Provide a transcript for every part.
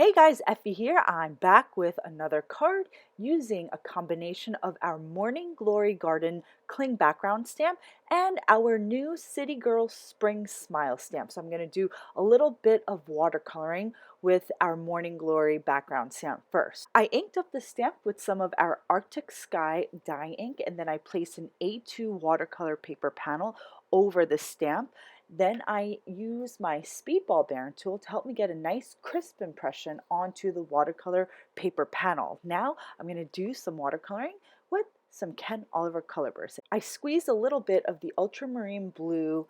Hey guys, Effie here. I'm back with another card using a combination of our Morning Glory Garden Cling background stamp and our new City Girl Spring Smile stamp. So I'm going to do a little bit of watercoloring with our Morning Glory background stamp first. I inked up the stamp with some of our Arctic Sky dye ink, and then I placed an A2 watercolor paper panel over the stamp. Then I use my speedball bearing tool to help me get a nice crisp impression onto the watercolor paper panel. Now I'm going to do some watercoloring with some Ken Oliver color bursts. I squeezed a little bit of the ultramarine blue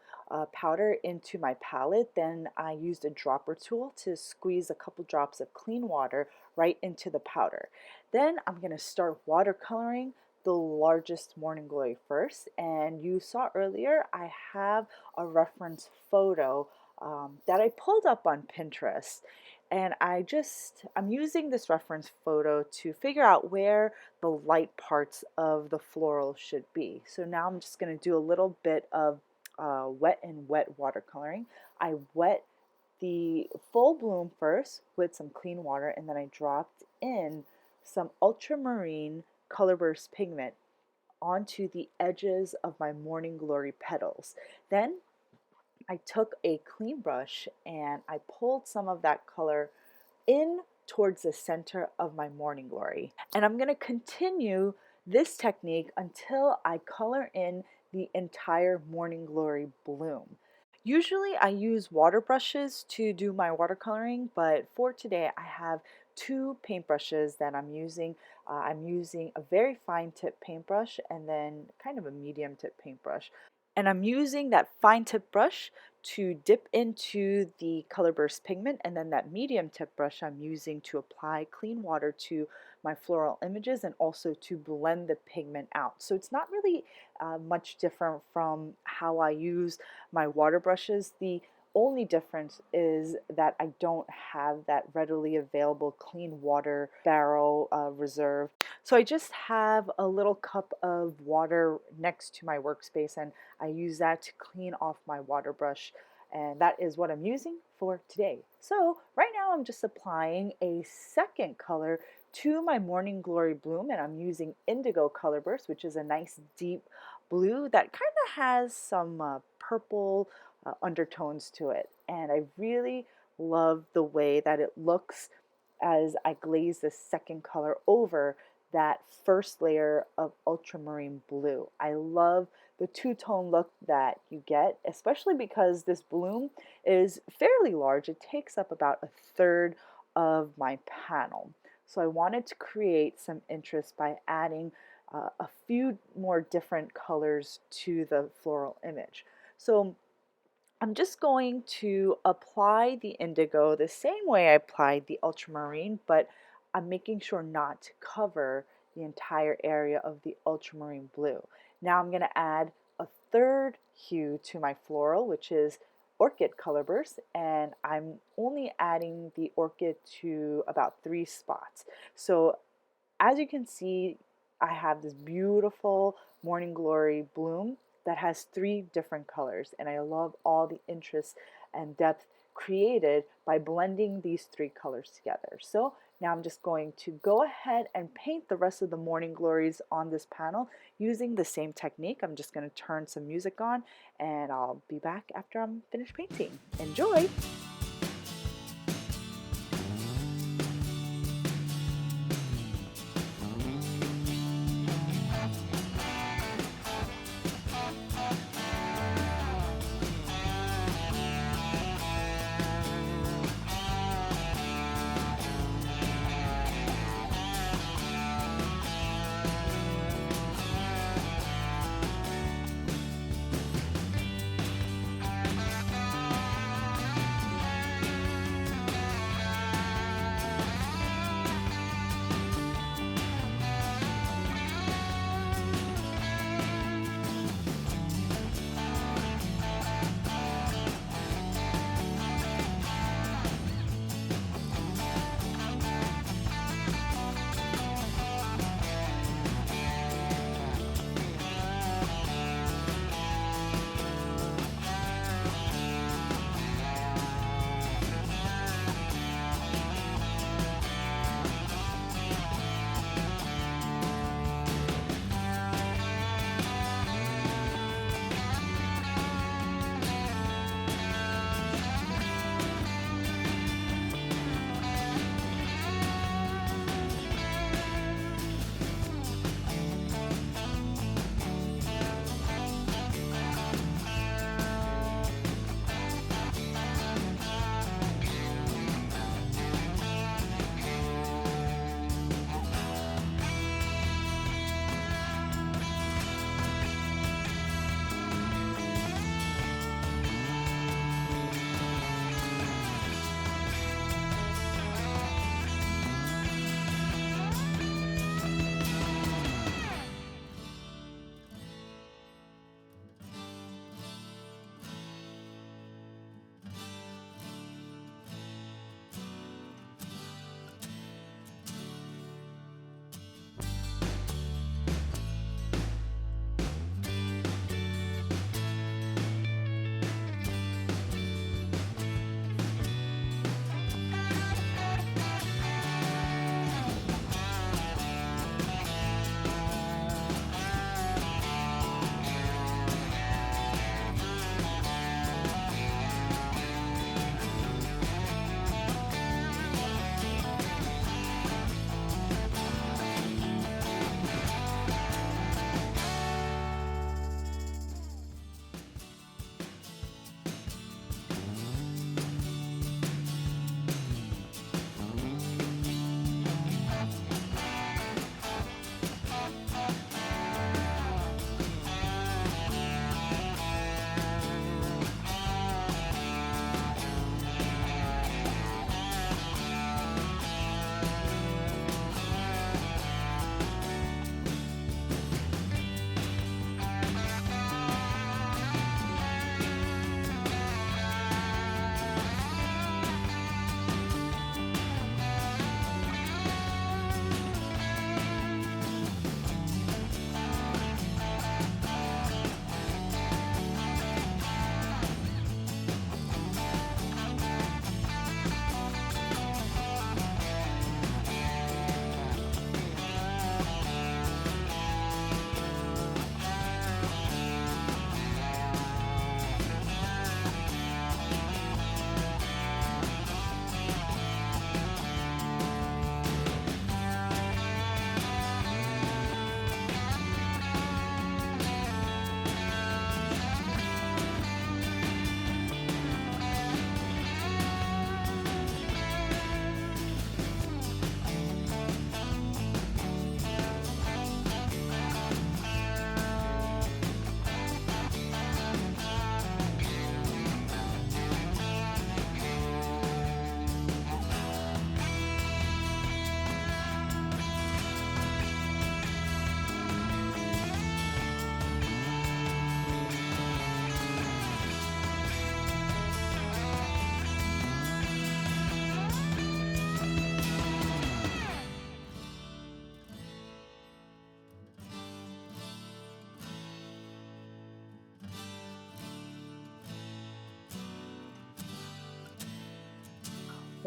powder into my palette. Then I used a dropper tool to squeeze a couple drops of clean water right into the powder. Then I'm going to start watercoloring the largest Morning Glory first, and you saw earlier I have a reference photo that I pulled up on Pinterest, and I'm using this reference photo to figure out where the light parts of the floral should be. So now I'm just going to do a little bit of wet and wet watercoloring. I wet the full bloom first with some clean water, and then I dropped in some ultramarine colorburst pigment onto the edges of my Morning Glory petals. Then I took a clean brush and I pulled some of that color in towards the center of my Morning Glory. And I'm going to continue this technique until I color in the entire Morning Glory bloom. Usually I use water brushes to do my watercoloring, but for today I have two paintbrushes that I'm using. I'm using a very fine tip paintbrush and then kind of a medium tip paintbrush. And I'm using that fine tip brush to dip into the color burst pigment, and then that medium tip brush I'm using to apply clean water to my floral images and also to blend the pigment out. So it's not really much different from how I use my water brushes. The only difference is that I don't have that readily available clean water barrel reserve. So I just have a little cup of water next to my workspace, and I use that to clean off my water brush, and that is what I'm using for today. So right now I'm just applying a second color to my Morning Glory bloom, and I'm using Indigo color burst, which is a nice deep blue that kind of has some purple undertones to it, and I really love the way that it looks as I glaze the second color over that first layer of ultramarine blue. I love the two-tone look that you get, especially because this bloom is fairly large. It takes up about a third of my panel. So I wanted to create some interest by adding a few more different colors to the floral image. So I'm just going to apply the indigo the same way I applied the ultramarine, but I'm making sure not to cover the entire area of the ultramarine blue. Now I'm going to add a third hue to my floral, which is Orchid color burst, and I'm only adding the orchid to about 3 spots. So as you can see, I have this beautiful Morning Glory bloom that has 3 different colors, and I love all the interest and depth created by blending these 3 colors together. So now I'm just going to go ahead and paint the rest of the Morning Glories on this panel using the same technique. I'm just going to turn some music on, and I'll be back after I'm finished painting. Enjoy!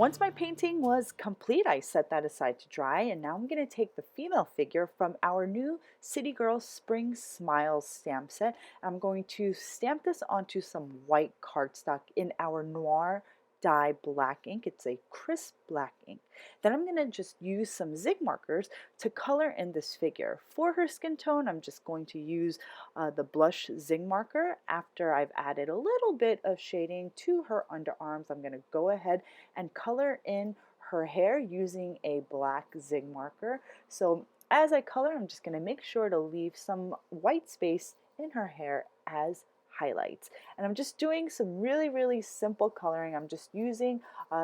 Once my painting was complete, I set that aside to dry, and now I'm going to take the female figure from our new City Girl Spring Smiles stamp set. I'm going to stamp this onto some white cardstock in our Noir Dye Black ink. It's a crisp black ink. Then I'm going to just use some zig markers to color in this figure. For her skin tone, I'm just going to use the blush zig marker. After I've added a little bit of shading to her underarms, I'm going to go ahead and color in her hair using a black zig marker. So as I color, I'm just going to make sure to leave some white space in her hair as highlights. And I'm just doing some really simple coloring. I'm just using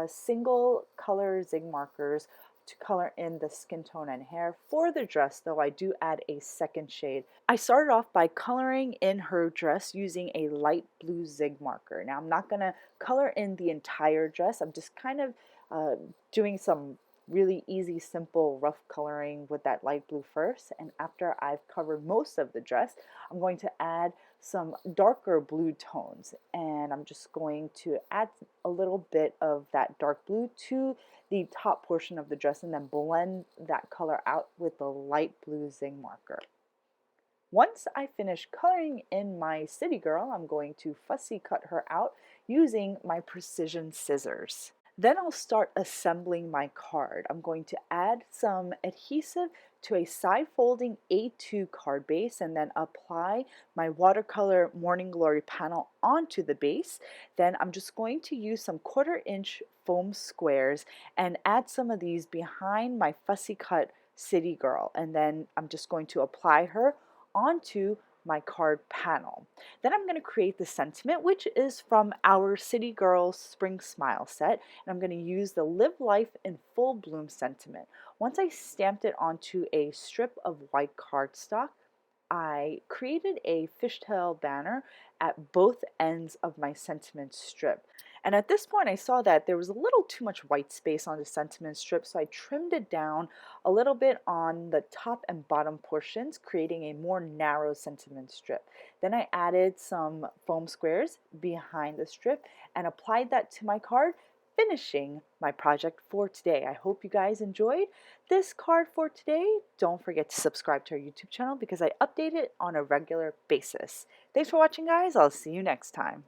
single color zig markers to color in the skin tone and hair. For the dress though, I do add a second shade. I started off by coloring in her dress using a light blue zig marker. Now I'm not going to color in the entire dress. I'm just kind of doing some really easy, simple, rough coloring with that light blue first. And after I've covered most of the dress, I'm going to add some darker blue tones. And I'm just going to add a little bit of that dark blue to the top portion of the dress and then blend that color out with the light blue zig marker. Once I finish coloring in my city girl, I'm going to fussy cut her out using my precision scissors. Then I'll start assembling my card. I'm going to add some adhesive to a side folding A2 card base and then apply my watercolor Morning Glory panel onto the base. Then I'm just going to use some 1/4 inch foam squares and add some of these behind my fussy cut city girl. And then I'm just going to apply her onto my card panel. Then I'm going to create the sentiment, which is from our City Girl Spring Smile set, and I'm going to use the Live Life in Full Bloom sentiment. Once I stamped it onto a strip of white cardstock, I created a fishtail banner at both ends of my sentiment strip. And at this point I saw that there was a little too much white space on the sentiment strip, so I trimmed it down a little bit on the top and bottom portions, creating a more narrow sentiment strip. Then I added some foam squares behind the strip and applied that to my card, finishing my project for today. I hope you guys enjoyed this card for today. Don't forget to subscribe to our YouTube channel because I update it on a regular basis. Thanks for watching, guys. I'll see you next time.